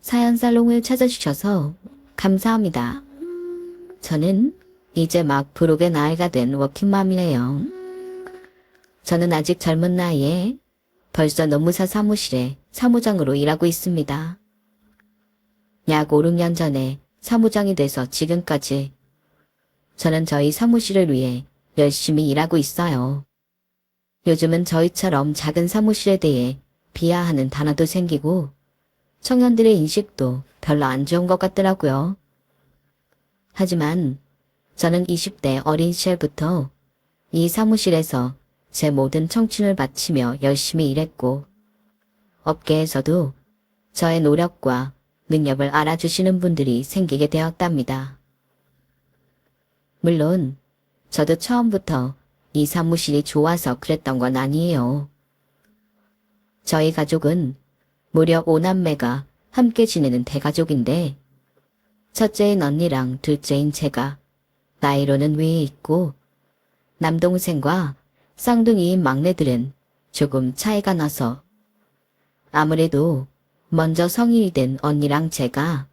사연 살롱을 찾아주셔서 감사합니다. 저는 이제 막 부록의 나이가 된 워킹맘이에요. 저는 아직 젊은 나이에 벌써 노무사 사무실에 사무장으로 일하고 있습니다. 약 5, 6년 전에 사무장이 돼서 지금까지 저는 저희 사무실을 위해 열심히 일하고 있어요. 요즘은 저희처럼 작은 사무실에 대해 비하하는 단어도 생기고 청년들의 인식도 별로 안 좋은 것 같더라고요. 하지만 저는 20대 어린 시절부터 이 사무실에서 제 모든 청춘을 바치며 열심히 일했고 업계에서도 저의 노력과 능력을 알아주시는 분들이 생기게 되었답니다. 물론 저도 처음부터 이 사무실이 좋아서 그랬던 건 아니에요. 저희 가족은 무려 5남매가 함께 지내는 대가족인데 첫째인 언니랑 둘째인 제가 나이로는 위에 있고 남동생과 쌍둥이인 막내들은 조금 차이가 나서 아무래도 먼저 성인이 된 언니랑 제가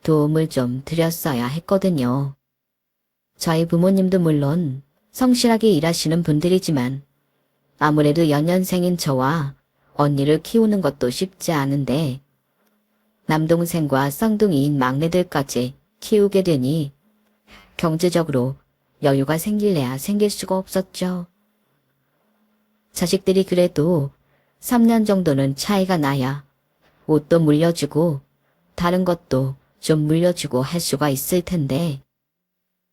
도움을 좀 드렸어야 했거든요. 저희 부모님도 물론 성실하게 일하시는 분들이지만 아무래도 연년생인 저와 언니를 키우는 것도 쉽지 않은데 남동생과 쌍둥이인 막내들까지 키우게 되니 경제적으로 여유가 생길래야 생길 수가 없었죠. 자식들이 그래도 3년 정도는 차이가 나야 옷도 물려주고 다른 것도 좀 물려주고 할 수가 있을 텐데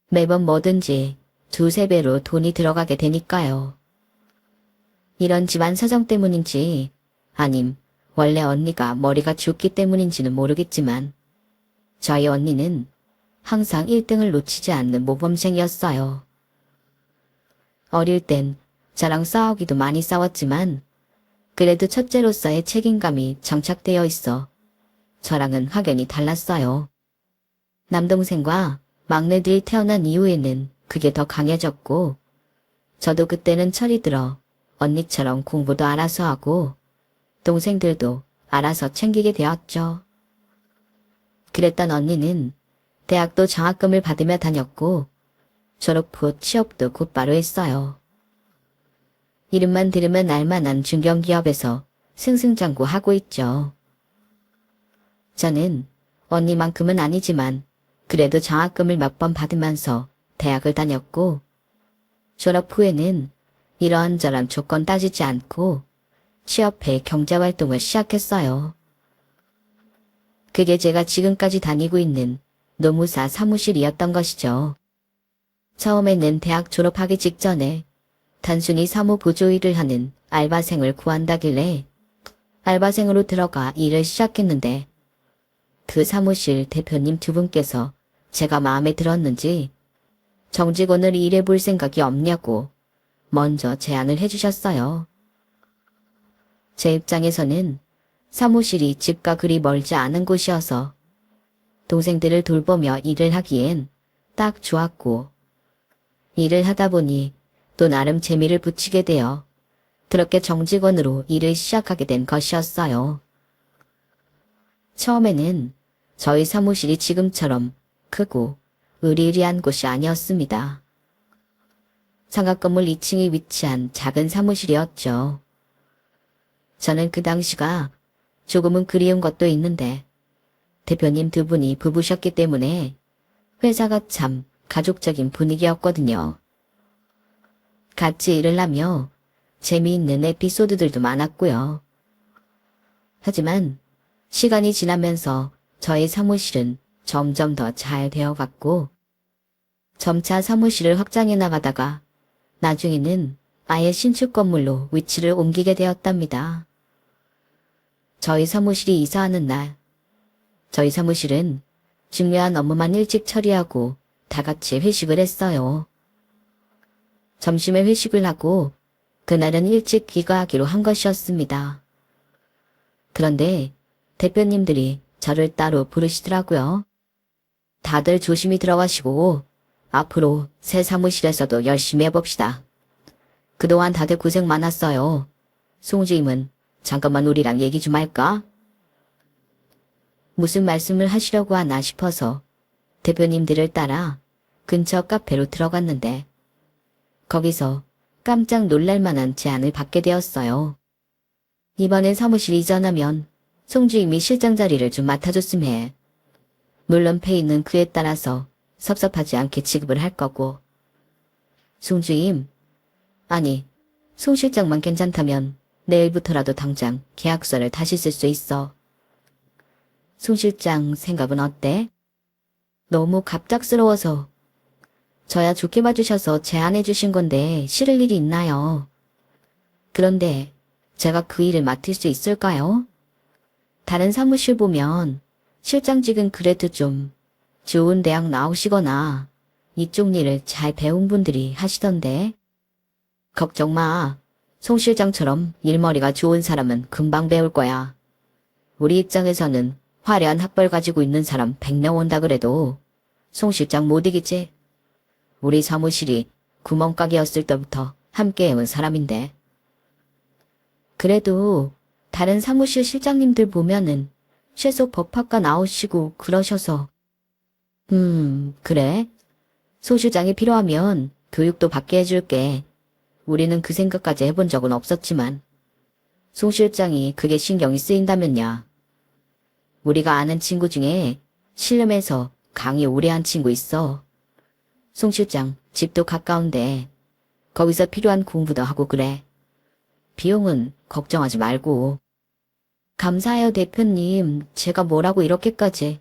매번 뭐든지 두세 배로 돈이 들어가게 되니까요. 이런 집안 사정 때문인지 아님 원래 언니가 머리가 좋기 때문인지는 모르겠지만 저희 언니는 항상 1등을 놓치지 않는 모범생이었어요. 어릴 땐 저랑 싸우기도 많이 싸웠지만 그래도 첫째로서의 책임감이 정착되어 있어 저랑은 확연히 달랐어요. 남동생과 막내들이 태어난 이후에는 그게 더 강해졌고 저도 그때는 철이 들어 언니처럼 공부도 알아서 하고 동생들도 알아서 챙기게 되었죠. 그랬던 언니는 대학도 장학금을 받으며 다녔고 졸업 후 취업도 곧바로 했어요. 이름만 들으면 알만한 중견기업에서 승승장구하고 있죠. 저는 언니만큼은 아니지만 그래도 장학금을 몇 번 받으면서 대학을 다녔고 졸업 후에는 이러한저런 조건 따지지 않고 취업해 경제활동을 시작했어요. 그게 제가 지금까지 다니고 있는 노무사 사무실이었던 것이죠. 처음에는 대학 졸업하기 직전에 단순히 사무보조 일을 하는 알바생을 구한다길래 알바생으로 들어가 일을 시작했는데 그 사무실 대표님 두 분께서 제가 마음에 들었는지 정직원을 일해볼 생각이 없냐고 먼저 제안을 해주셨어요. 제 입장에서는 사무실이 집과 그리 멀지 않은 곳이어서 동생들을 돌보며 일을 하기엔 딱 좋았고 일을 하다 보니 또 나름 재미를 붙이게 되어 그렇게 정직원으로 일을 시작하게 된 것이었어요. 처음에는 저희 사무실이 지금처럼 크고 으리으리한 곳이 아니었습니다. 상가건물 2층에 위치한 작은 사무실이었죠. 저는 그 당시가 조금은 그리운 것도 있는데 대표님 두 분이 부부셨기 때문에 회사가 참 가족적인 분위기였거든요. 같이 일을 하며 재미있는 에피소드들도 많았고요. 하지만 시간이 지나면서 저희 사무실은 점점 더 잘 되어갔고 점차 사무실을 확장해 나가다가 나중에는 아예 신축 건물로 위치를 옮기게 되었답니다. 저희 사무실이 이사하는 날, 저희 사무실은 중요한 업무만 일찍 처리하고 다 같이 회식을 했어요. 점심에 회식을 하고 그날은 일찍 귀가하기로 한 것이었습니다. 그런데 대표님들이 저를 따로 부르시더라고요. 다들 조심히 들어가시고 앞으로 새 사무실에서도 열심히 해봅시다. 그동안 다들 고생 많았어요. 송주임은 잠깐만 우리랑 얘기 좀 할까? 무슨 말씀을 하시려고 하나 싶어서 대표님들을 따라 근처 카페로 들어갔는데 거기서 깜짝 놀랄 만한 제안을 받게 되었어요. 이번엔 사무실 이전하면 송주임이 실장 자리를 좀 맡아줬음 해. 물론 페이는 그에 따라서 섭섭하지 않게 지급을 할 거고. 송주임, 아니, 송 실장만 괜찮다면 내일부터라도 당장 계약서를 다시 쓸 수 있어. 송 실장 생각은 어때? 너무 갑작스러워서. 저야 좋게 봐주셔서 제안해 주신 건데 싫을 일이 있나요? 그런데 제가 그 일을 맡을 수 있을까요? 다른 사무실 보면 실장직은 그래도 좀 좋은 대학 나오시거나 이쪽 일을 잘 배운 분들이 하시던데. 걱정 마. 송 실장처럼 일머리가 좋은 사람은 금방 배울 거야. 우리 입장에서는 화려한 학벌 가지고 있는 사람 100명 온다 그래도 송 실장 못 이기지. 우리 사무실이 구멍가게였을 때부터 함께 해온 사람인데. 그래도 다른 사무실 실장님들 보면은 최소 법학과 나오시고 그러셔서. 그래? 소 실장이 필요하면 교육도 받게 해줄게. 우리는 그 생각까지 해본 적은 없었지만 송 실장이 그게 신경이 쓰인다면야. 우리가 아는 친구 중에 신림에서 강의 오래 한 친구 있어. 송 실장 집도 가까운데 거기서 필요한 공부도 하고 그래. 비용은 걱정하지 말고. 감사해요 대표님. 제가 뭐라고 이렇게까지.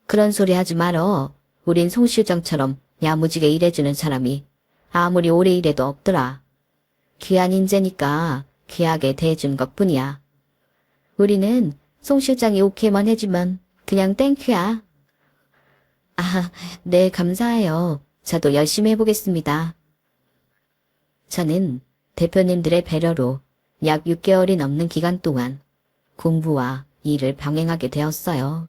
그런 소리 하지 말어. 우린 송 실장처럼 야무지게 일해주는 사람이 아무리 오래 일해도 없더라. 귀한 인재니까 귀하게 대해준 것뿐이야. 우리는 송 실장이 오케이만 해주면 그냥 땡큐야. 아, 네 감사해요. 저도 열심히 해보겠습니다. 저는 대표님들의 배려로 약 6개월이 넘는 기간 동안 공부와 일을 병행하게 되었어요.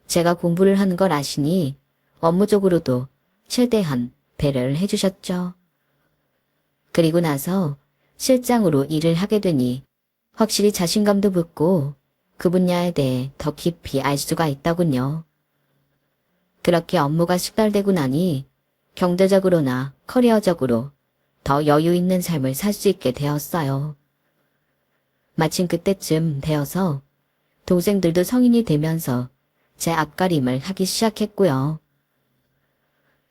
제가 공부를 하는 걸 아시니 업무적으로도 최대한 배려를 해주셨죠. 그리고 나서 실장으로 일을 하게 되니 확실히 자신감도 붙고 그 분야에 대해 더 깊이 알 수가 있더군요. 그렇게 업무가 숙달되고 나니 경제적으로나 커리어적으로 더 여유 있는 삶을 살 수 있게 되었어요. 마침 그때쯤 되어서 동생들도 성인이 되면서 제 앞가림을 하기 시작했고요.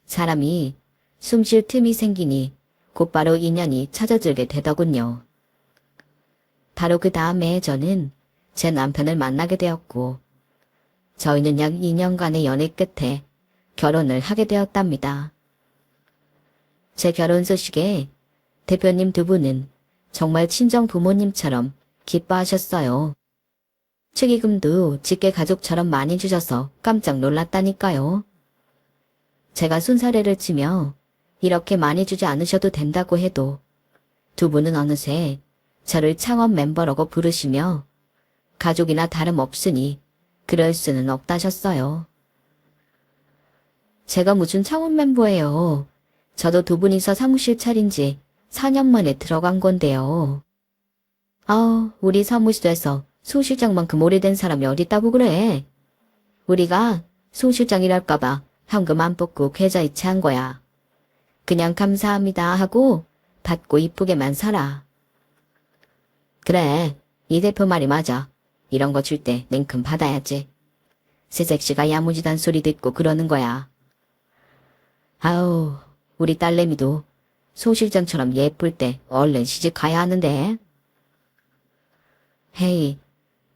사람이 숨 쉴 틈이 생기니 곧바로 인연이 찾아들게 되더군요. 바로 그 다음에 저는 제 남편을 만나게 되었고 저희는 약 2년간의 연애 끝에 결혼을 하게 되었답니다. 제 결혼 소식에 대표님 두 분은 정말 친정 부모님처럼 기뻐하셨어요. 축의금도 직계 가족처럼 많이 주셔서 깜짝 놀랐다니까요. 제가 순사례를 치며 이렇게 많이 주지 않으셔도 된다고 해도 두 분은 어느새 저를 창업 멤버라고 부르시며 가족이나 다름없으니 그럴 수는 없다셨어요. 제가 무슨 창업 멤버예요. 저도 두 분이서 사무실 차린 지 4년 만에 들어간 건데요. 우리 사무실에서 송 실장만큼 오래된 사람이 어딨다고 그래. 우리가 송 실장이랄까봐 현금 안 뽑고 계좌 이체한 거야. 그냥 감사합니다 하고 받고 이쁘게만 살아. 그래, 이 대표 말이 맞아. 이런 거 줄 때 냉큼 받아야지. 새색시가 야무지단 소리 듣고 그러는 거야. 아우, 우리 딸내미도 송 실장처럼 예쁠 때 얼른 시집 가야 하는데. 헤이,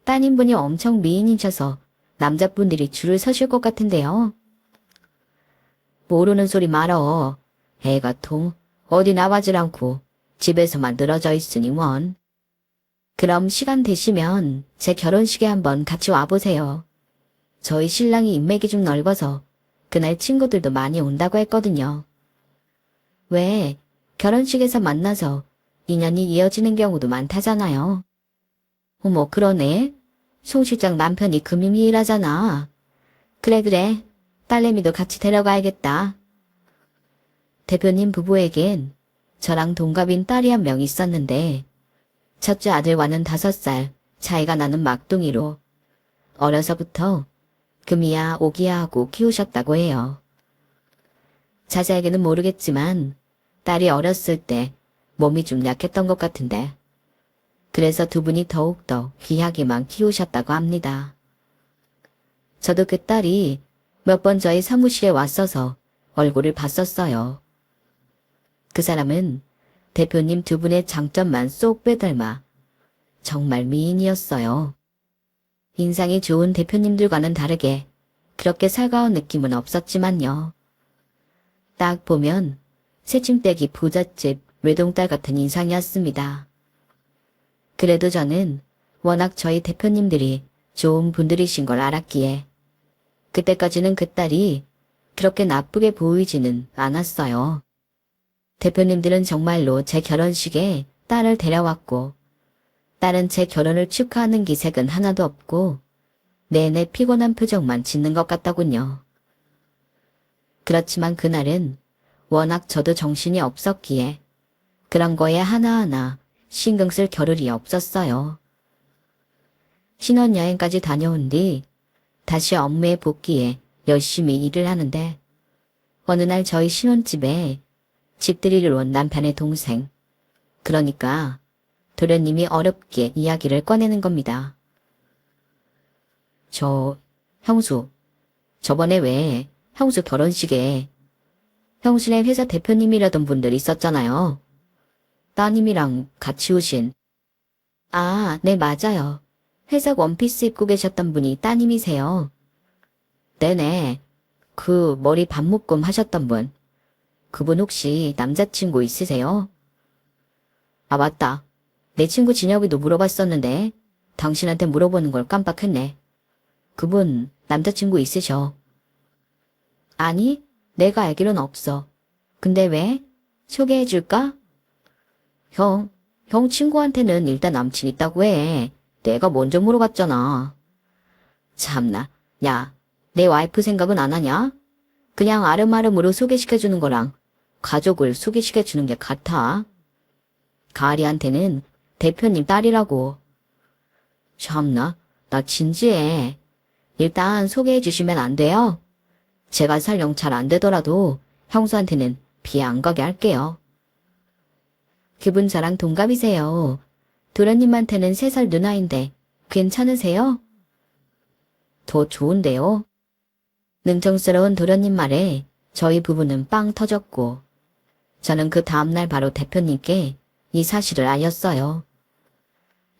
따님분이 엄청 미인이셔서 남자분들이 줄을 서실 것 같은데요. 모르는 소리 말어. 애가 통 어디 나가질 않고 집에서만 늘어져 있으니 원. 그럼 시간 되시면 제 결혼식에 한번 같이 와보세요. 저희 신랑이 인맥이 좀 넓어서 그날 친구들도 많이 온다고 했거든요. 왜 결혼식에서 만나서 인연이 이어지는 경우도 많다잖아요. 어머 그러네. 송 실장 남편이 금융위 일하잖아. 그래. 딸내미도 같이 데려가야겠다. 대표님 부부에겐 저랑 동갑인 딸이 한 명 있었는데 첫째 아들과는 5살 차이가 나는 막둥이로 어려서부터 금이야 오기야 하고 키우셨다고 해요. 자세하게는 모르겠지만 딸이 어렸을 때 몸이 좀 약했던 것 같은데 그래서 두 분이 더욱더 귀하게만 키우셨다고 합니다. 저도 그 딸이 몇 번 저희 사무실에 왔어서 얼굴을 봤었어요. 그 사람은 대표님 두 분의 장점만 쏙 빼닮아 정말 미인이었어요. 인상이 좋은 대표님들과는 다르게 그렇게 살가운 느낌은 없었지만요. 딱 보면 새침대기 부잣집 외동딸 같은 인상이었습니다. 그래도 저는 워낙 저희 대표님들이 좋은 분들이신 걸 알았기에 그때까지는 그 딸이 그렇게 나쁘게 보이지는 않았어요. 대표님들은 정말로 제 결혼식에 딸을 데려왔고 딸은 제 결혼을 축하하는 기색은 하나도 없고 내내 피곤한 표정만 짓는 것 같더군요. 그렇지만 그날은 워낙 저도 정신이 없었기에 그런 거에 하나하나 신경 쓸 겨를이 없었어요. 신혼여행까지 다녀온 뒤 다시 업무에 복귀해 열심히 일을 하는데 어느 날 저희 신혼집에 집들이를 온 남편의 동생, 그러니까 도련님이 어렵게 이야기를 꺼내는 겁니다. 형수, 저번에 왜 형수 결혼식에 형수네 회사 대표님이라던 분들 있었잖아요. 따님이랑 같이 오신. 아, 네 맞아요. 회색 원피스 입고 계셨던 분이 따님이세요. 네네. 그 머리 반묶음 하셨던 분. 그분 혹시 남자친구 있으세요? 아 맞다. 내 친구 진혁이도 물어봤었는데 당신한테 물어보는 걸 깜빡했네. 그분 남자친구 있으셔. 아니, 내가 알기론 없어. 근데 왜? 소개해줄까? 형 친구한테는 일단 남친 있다고 해. 내가 먼저 물어봤잖아. 참나, 야, 내 와이프 생각은 안 하냐? 그냥 아름아름으로 소개시켜주는 거랑 가족을 소개시켜주는 게 같아. 가을이한테는 대표님 딸이라고. 참나, 나 진지해. 일단 소개해주시면 안 돼요? 제가 설령 잘 안 되더라도 형수한테는 피해 안 가게 할게요. 그분 저랑 동갑이세요. 도련님한테는 3살 누나인데 괜찮으세요? 더 좋은데요? 능청스러운 도련님 말에 저희 부부는 빵 터졌고 저는 그 다음날 바로 대표님께 이 사실을 알렸어요.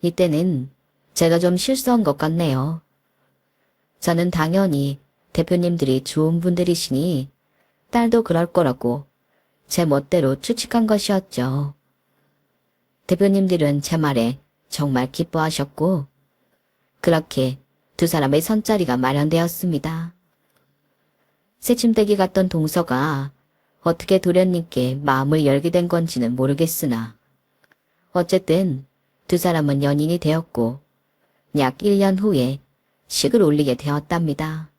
이때는 제가 좀 실수한 것 같네요. 저는 당연히 대표님들이 좋은 분들이시니 딸도 그럴 거라고 제 멋대로 추측한 것이었죠. 대표님들은 제 말에 정말 기뻐하셨고 그렇게 두 사람의 선자리가 마련되었습니다. 새침대기 같던 동서가 어떻게 도련님께 마음을 열게 된 건지는 모르겠으나 어쨌든 두 사람은 연인이 되었고 약 1년 후에 식을 올리게 되었답니다.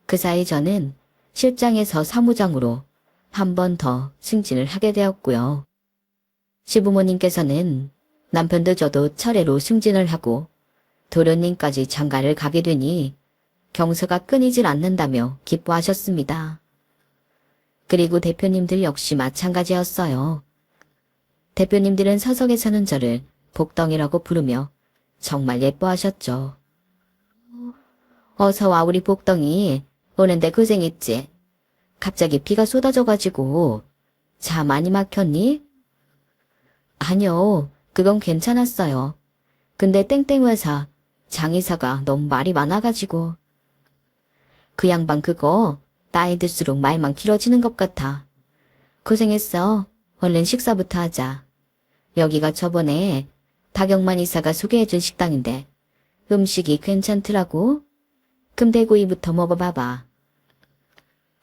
그 사이 저는 실장에서 사무장으로 한 번 더 승진을 하게 되었고요. 시부모님께서는 남편도 저도 차례로 승진을 하고 도련님까지 장가를 가게 되니 경사가 끊이질 않는다며 기뻐하셨습니다. 그리고 대표님들 역시 마찬가지였어요. 대표님들은 사석에서는 저를 복덩이라고 부르며 정말 예뻐하셨죠. 어서 와 우리 복덩이. 오는데 고생했지. 갑자기 비가 쏟아져가지고 차 많이 막혔니? 아니요. 그건 괜찮았어요. 근데 땡땡 회사 장이사가 너무 말이 많아가지고. 그 양반 그거 나이 들수록 말만 길어지는 것 같아. 고생했어. 얼른 식사부터 하자. 여기가 저번에 박영만 이사가 소개해준 식당인데 음식이 괜찮더라고. 금대구이부터 먹어봐봐.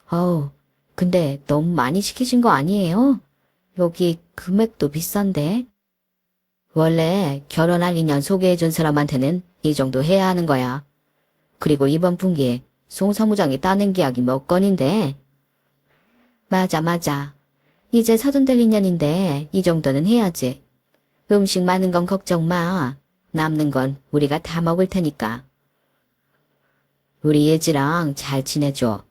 어우, 근데 너무 많이 시키신 거 아니에요? 여기 금액도 비싼데. 원래 결혼할 인연 소개해준 사람한테는 이 정도 해야 하는 거야. 그리고 이번 분기에 송 사무장이 따낸 계약이 몇 건인데. 맞아. 이제 서둔 될 인연인데 이 정도는 해야지. 음식 많은 건 걱정 마. 남는 건 우리가 다 먹을 테니까. 우리 예지랑 잘 지내줘.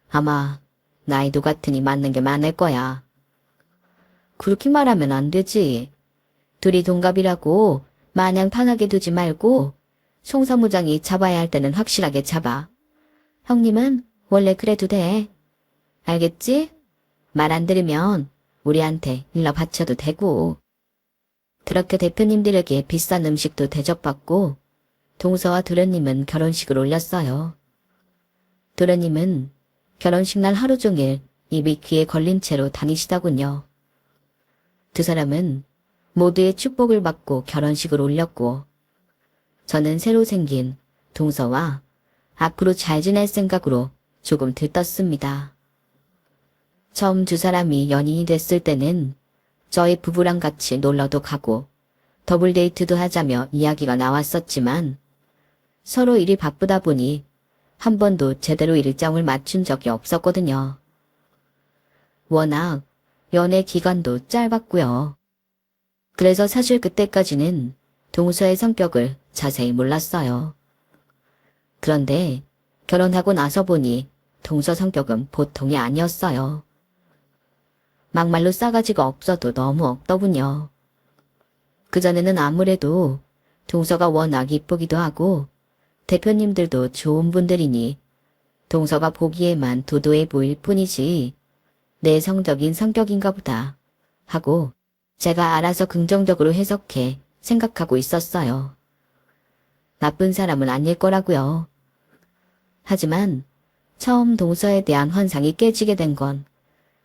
아마 나이도 같으니 맞는 게 많을 거야. 그렇게 말하면 안 되지. 둘이 동갑이라고 마냥 편하게 두지 말고 송 사무장이 잡아야 할 때는 확실하게 잡아. 형님은 원래 그래도 돼. 알겠지? 말 안 들으면 우리한테 일러 바쳐도 되고. 그렇게 대표님들에게 비싼 음식도 대접받고 동서와 도련님은 결혼식을 올렸어요. 도련님은 결혼식 날 하루 종일 입이 귀에 걸린 채로 다니시더군요. 두 사람은 모두의 축복을 받고 결혼식을 올렸고 저는 새로 생긴 동서와 앞으로 잘 지낼 생각으로 조금 들떴습니다. 처음 두 사람이 연인이 됐을 때는 저희 부부랑 같이 놀러도 가고 더블 데이트도 하자며 이야기가 나왔었지만 서로 일이 바쁘다 보니 한 번도 제대로 일정을 맞춘 적이 없었거든요. 워낙 연애 기간도 짧았고요. 그래서 사실 그때까지는 동서의 성격을 자세히 몰랐어요. 그런데 결혼하고 나서 보니 동서 성격은 보통이 아니었어요. 막말로 싸가지가 없어도 너무 없더군요. 그전에는 아무래도 동서가 워낙 이쁘기도 하고 대표님들도 좋은 분들이니 동서가 보기에만 도도해 보일 뿐이지 내성적인 성격인가 보다 하고 제가 알아서 긍정적으로 해석해 생각하고 있었어요. 나쁜 사람은 아닐 거라고요. 하지만 처음 동서에 대한 환상이 깨지게 된 건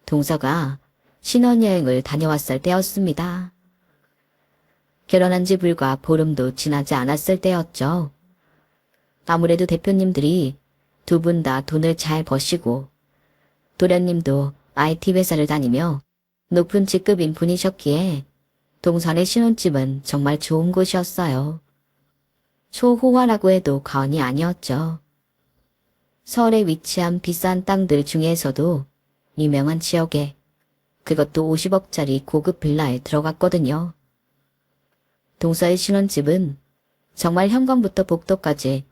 동서가 신혼여행을 다녀왔을 때였습니다. 결혼한 지 불과 보름도 지나지 않았을 때였죠. 아무래도 대표님들이 두 분 다 돈을 잘 버시고 도련님도 IT 회사를 다니며 높은 직급인 분이셨기에 동선의 신혼집은 정말 좋은 곳이었어요. 초호화라고 해도 과언이 아니었죠. 서울에 위치한 비싼 땅들 중에서도 유명한 지역에 그것도 50억짜리 고급 빌라에 들어갔거든요. 동서의 신혼집은 정말 현관부터 복도까지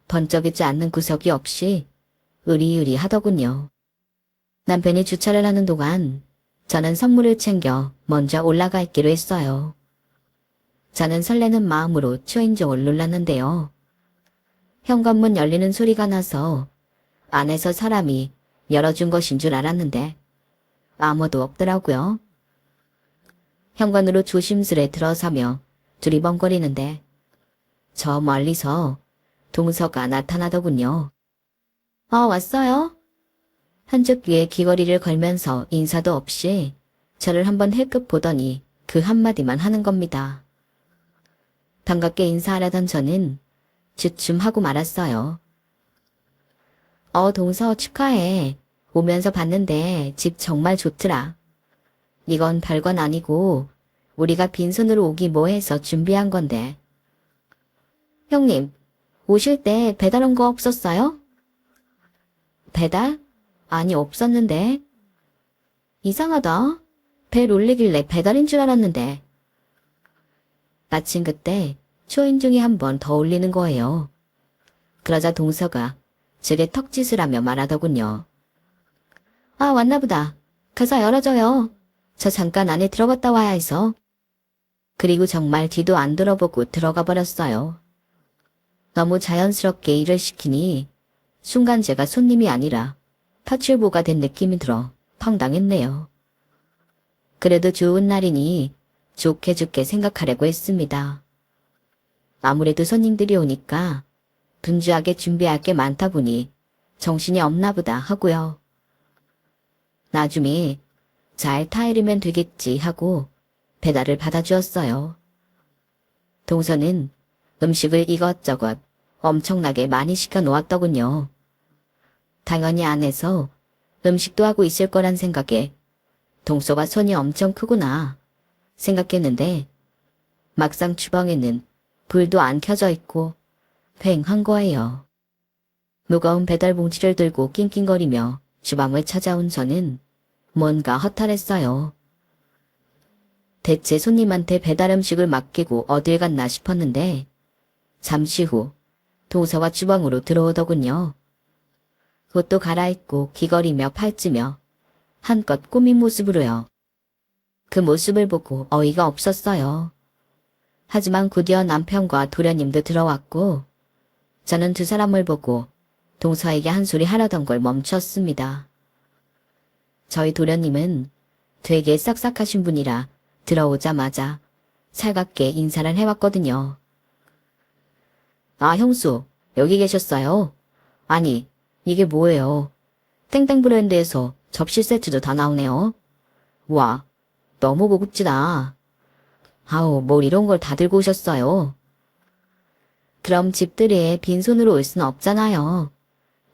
번쩍이지 않는 구석이 없이 으리으리하더군요. 남편이 주차를 하는 동안 저는 선물을 챙겨 먼저 올라가 있기로 했어요. 저는 설레는 마음으로 초인종을 눌렀는데요. 현관문 열리는 소리가 나서 안에서 사람이 열어준 것인 줄 알았는데 아무도 없더라고요. 현관으로 조심스레 들어서며 두리번거리는데 저 멀리서 동서가 나타나더군요. 왔어요? 한쪽 귀에 귀걸이를 걸면서 인사도 없이 저를 한번 힐끗 보더니 그 한마디만 하는 겁니다. 반갑게 인사하려던 저는 주춤하고 말았어요. 동서 축하해. 오면서 봤는데 집 정말 좋더라. 이건 별건 아니고 우리가 빈손으로 오기 뭐해서 준비한 건데. 형님, 오실 때 배달 온 거 없었어요? 배달? 아니, 없었는데. 이상하다. 배 올리길래 배달인 줄 알았는데. 마침 그때 초인종이 한 번 더 울리는 거예요. 그러자 동서가 제게 턱짓을 하며 말하더군요. 왔나 보다. 가서 열어줘요. 저 잠깐 안에 들어갔다 와야 해서. 그리고 정말 뒤도 안 돌아보고 들어가 버렸어요. 너무 자연스럽게 일을 시키니 순간 제가 손님이 아니라 파출보가 된 느낌이 들어 황당했네요. 그래도 좋은 날이니 좋게 좋게 생각하려고 했습니다. 아무래도 손님들이 오니까 분주하게 준비할 게 많다 보니 정신이 없나 보다 하고요. 나중에 잘 타이르면 되겠지 하고 배달을 받아주었어요. 동서는 음식을 이것저것 엄청나게 많이 시켜 놓았더군요. 당연히 안에서 음식도 하고 있을 거란 생각에 동서가 손이 엄청 크구나 생각했는데 막상 주방에는 불도 안 켜져 있고 휑한 거예요. 무거운 배달 봉지를 들고 낑낑거리며 주방을 찾아온 저는 뭔가 허탈했어요. 대체 손님한테 배달 음식을 맡기고 어딜 갔나 싶었는데 잠시 후 동서가 주방으로 들어오더군요. 옷도 갈아입고 귀걸이며 팔찌며 한껏 꾸민 모습으로요. 그 모습을 보고 어이가 없었어요. 하지만 곧이어 남편과 도련님도 들어왔고 저는 두 사람을 보고 동서에게 한 소리 하려던 걸 멈췄습니다. 저희 도련님은 되게 싹싹하신 분이라 들어오자마자 살갑게 인사를 해왔거든요. 아, 형수, 여기 계셨어요? 아니, 이게 뭐예요? 땡땡 브랜드에서 접시 세트도 다 나오네요. 와, 너무 고급지다. 아우, 뭘 이런 걸 다 들고 오셨어요? 그럼 집들이에 빈손으로 올 순 없잖아요.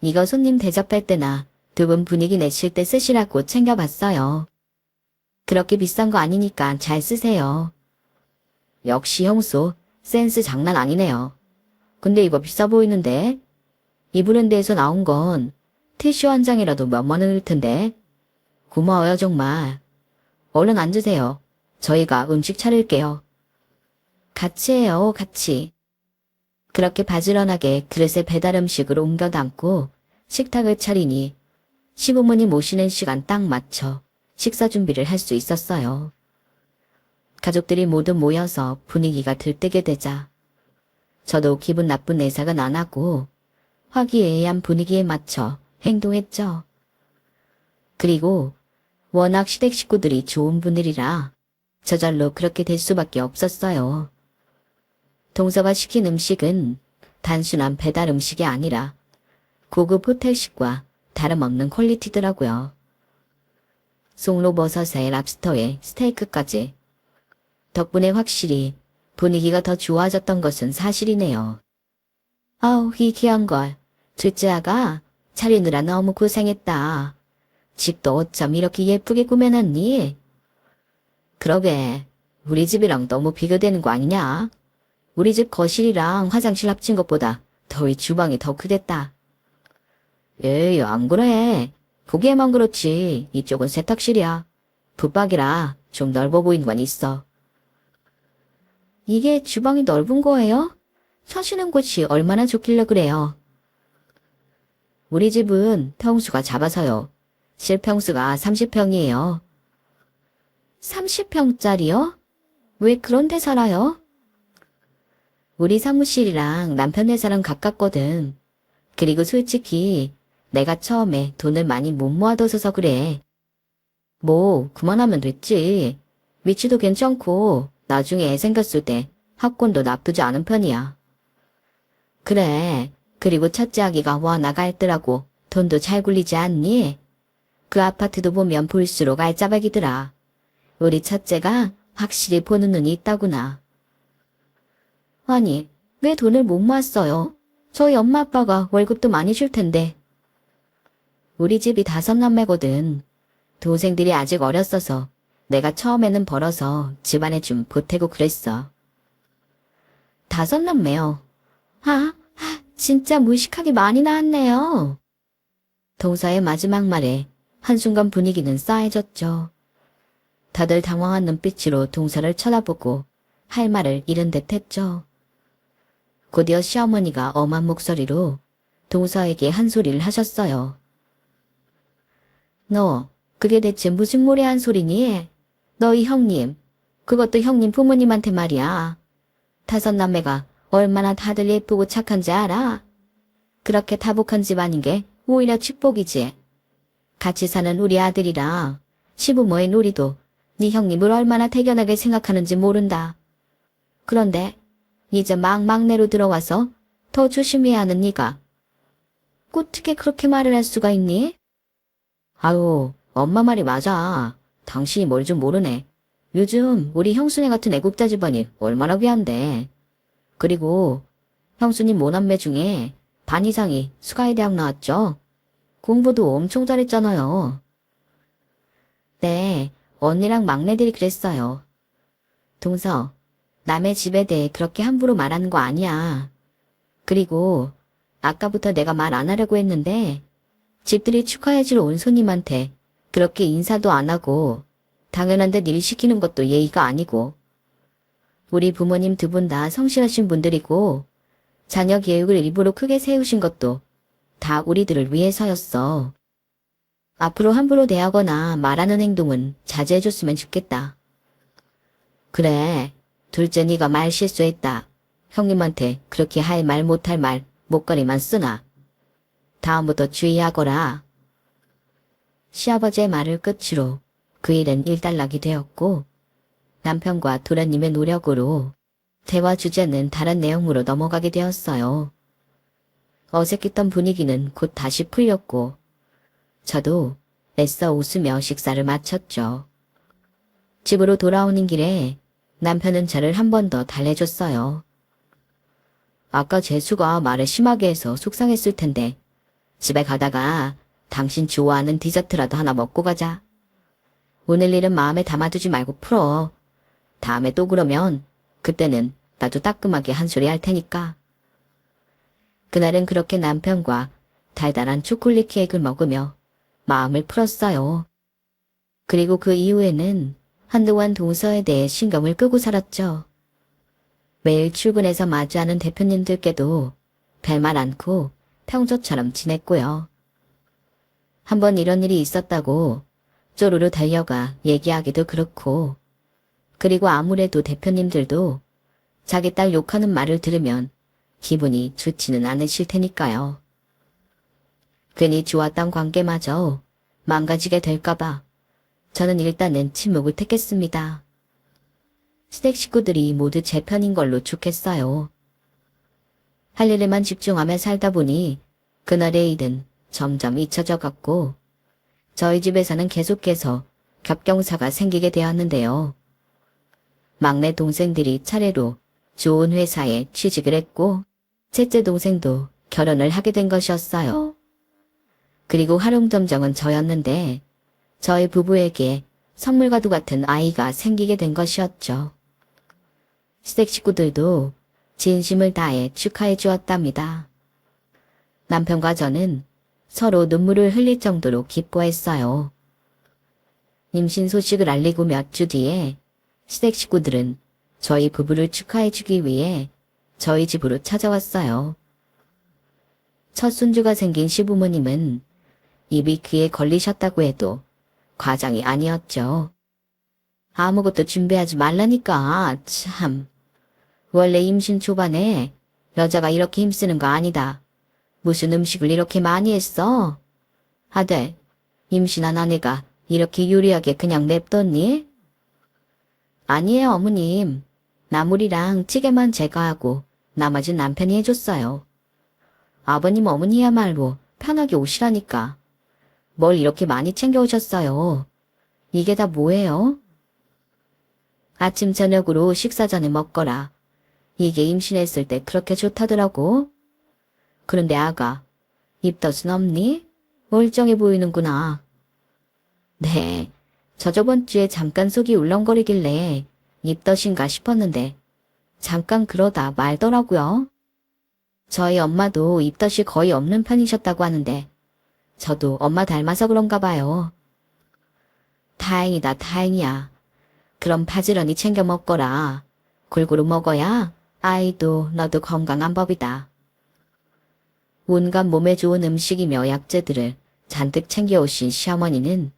이거 손님 대접할 때나 두 분 분위기 내실 때 쓰시라고 챙겨봤어요. 그렇게 비싼 거 아니니까 잘 쓰세요. 역시 형수, 센스 장난 아니네요. 근데 이거 비싸 보이는데? 이 브랜드에서 나온 건 티슈 한 장이라도 몇만 원일 텐데. 고마워요 정말. 얼른 앉으세요. 저희가 음식 차릴게요. 같이 해요, 같이. 그렇게 바지런하게 그릇에 배달 음식을 옮겨 담고 식탁을 차리니 시부모님 모시는 시간 딱 맞춰 식사 준비를 할 수 있었어요. 가족들이 모두 모여서 분위기가 들뜨게 되자 저도 기분 나쁜 내색은 안 하고 화기애애한 분위기에 맞춰 행동했죠. 그리고 워낙 시댁 식구들이 좋은 분들이라 저절로 그렇게 될 수밖에 없었어요. 동서가 시킨 음식은 단순한 배달 음식이 아니라 고급 호텔식과 다름없는 퀄리티더라고요. 송로버섯에 랍스터에 스테이크까지. 덕분에 확실히 분위기가 더 좋아졌던 것은 사실이네요. 아우, 이 귀한 걸. 둘째 아가 차리느라 너무 고생했다. 집도 어쩜 이렇게 예쁘게 꾸며놨니? 그러게, 우리 집이랑 너무 비교되는 거 아니냐? 우리 집 거실이랑 화장실 합친 것보다 더위 주방이 더 크댔다. 에이, 안 그래. 보기에만 그렇지. 이쪽은 세탁실이야. 붙박이라 좀 넓어 보이는 건 있어. 이게 주방이 넓은 거예요? 사시는 곳이 얼마나 좋길래 그래요? 우리 집은 평수가 작아서요. 실평수가 30평이에요. 30평짜리요? 왜 그런 데 살아요? 우리 사무실이랑 남편 회사랑 가깝거든. 그리고 솔직히 내가 처음에 돈을 많이 못 모아둬서 그래. 뭐 그만하면 됐지. 위치도 괜찮고 나중에 애 생겼을 때 학군도 나쁘지 않은 편이야. 그래. 그리고 첫째 아기가 워낙 알뜰하고 돈도 잘 굴리지 않니? 그 아파트도 보면 볼수록 알짜배기더라. 우리 첫째가 확실히 보는 눈이 있다구나. 아니, 왜 돈을 못 모았어요? 저희 엄마 아빠가 월급도 많이 줄 텐데. 우리 집이 5남매거든. 동생들이 아직 어렸어서 내가 처음에는 벌어서 집안에 좀 보태고 그랬어. 5남매요. 진짜 무식하게 많이 낳았네요. 동서의 마지막 말에 한순간 분위기는 싸해졌죠. 다들 당황한 눈빛으로 동서를 쳐다보고 할 말을 잃은 듯 했죠. 곧이어 시어머니가 엄한 목소리로 동서에게 한 소리를 하셨어요. 너, 그게 대체 무슨 모래한 소리니? 너희 형님, 그것도 형님 부모님한테 말이야. 5남매가 얼마나 다들 예쁘고 착한지 알아? 그렇게 다복한 집안인 게 오히려 축복이지. 같이 사는 우리 아들이랑 시부모의 누리도 네 형님을 얼마나 대견하게 생각하는지 모른다. 그런데 이제 막 막내로 들어와서 더 조심해야 하는 네가 어떻게 그렇게 말을 할 수가 있니? 아유, 엄마 말이 맞아. 당신이 뭘 좀 모르네. 요즘 우리 형수네 같은 애국자 집안이 얼마나 귀한데. 그리고 형수님 모남매 중에 반 이상이 수가의대학 나왔죠? 공부도 엄청 잘했잖아요. 네, 언니랑 막내들이 그랬어요. 동서, 남의 집에 대해 그렇게 함부로 말하는 거 아니야. 그리고 아까부터 내가 말 안 하려고 했는데 집들이 축하해주러 온 손님한테 그렇게 인사도 안 하고 당연한 듯 일 시키는 것도 예의가 아니고. 우리 부모님 두 분 다 성실하신 분들이고 자녀 계획을 일부러 크게 세우신 것도 다 우리들을 위해서였어. 앞으로 함부로 대하거나 말하는 행동은 자제해줬으면 좋겠다. 그래, 둘째 네가 말 실수했다. 형님한테 그렇게 할 말 못할 말 목걸이만 쓰나. 다음부터 주의하거라. 시아버지의 말을 끝으로 그 일은 일단락이 되었고 남편과 도련님의 노력으로 대화 주제는 다른 내용으로 넘어가게 되었어요. 어색했던 분위기는 곧 다시 풀렸고 저도 애써 웃으며 식사를 마쳤죠. 집으로 돌아오는 길에 남편은 저를 한 번 더 달래줬어요. 아까 재수가 말을 심하게 해서 속상했을 텐데 집에 가다가 당신 좋아하는 디저트라도 하나 먹고 가자. 오늘 일은 마음에 담아두지 말고 풀어. 다음에 또 그러면 그때는 나도 따끔하게 한 소리 할 테니까. 그날은 그렇게 남편과 달달한 초콜릿 케이크를 먹으며 마음을 풀었어요. 그리고 그 이후에는 한동안 동서에 대해 신경을 끄고 살았죠. 매일 출근해서 마주하는 대표님들께도 별말 않고 평소처럼 지냈고요. 한번 이런 일이 있었다고 쪼르르 달려가 얘기하기도 그렇고, 그리고 아무래도 대표님들도 자기 딸 욕하는 말을 들으면 기분이 좋지는 않으실 테니까요. 괜히 좋았던 관계마저 망가지게 될까봐 저는 일단은 침묵을 택했습니다. 시댁 식구들이 모두 제 편인 걸로 좋겠어요. 할 일에만 집중하며 살다 보니 그날의 일은 점점 잊혀져 갔고 저희 집에서는 계속해서 겹경사가 생기게 되었는데요. 막내 동생들이 차례로 좋은 회사에 취직을 했고 셋째 동생도 결혼을 하게 된 것이었어요. 그리고 화룡점정은 저였는데 저희 부부에게 선물과도 같은 아이가 생기게 된 것이었죠. 시댁 식구들도 진심을 다해 축하해 주었답니다. 남편과 저는 서로 눈물을 흘릴 정도로 기뻐했어요. 임신 소식을 알리고 몇 주 뒤에 시댁 식구들은 저희 부부를 축하해 주기 위해 저희 집으로 찾아왔어요. 첫 손주가 생긴 시부모님은 입이 귀에 걸리셨다고 해도 과장이 아니었죠. 아무것도 준비하지 말라니까, 참. 원래 임신 초반에 여자가 이렇게 힘쓰는 거 아니다. 무슨 음식을 이렇게 많이 했어? 아들, 임신한 아내가 이렇게 요리하게 그냥 냅뒀니? 아니에요, 어머님. 나물이랑 찌개만 제가 하고 나머진 남편이 해줬어요. 아버님, 어머니야말로 편하게 오시라니까. 뭘 이렇게 많이 챙겨오셨어요? 이게 다 뭐예요? 아침 저녁으로 식사 전에 먹거라. 이게 임신했을 때 그렇게 좋다더라고. 그런데 아가, 입덧은 없니? 멀쩡해 보이는구나. 네, 저 저번 주에 잠깐 속이 울렁거리길래 입덧인가 싶었는데 잠깐 그러다 말더라고요. 저희 엄마도 입덧이 거의 없는 편이셨다고 하는데 저도 엄마 닮아서 그런가 봐요. 다행이다, 다행이야. 그럼 바지런히 챙겨 먹거라. 골고루 먹어야 아이도 너도 건강한 법이다. 온갖 몸에 좋은 음식이며 약재들을 잔뜩 챙겨오신 시어머니는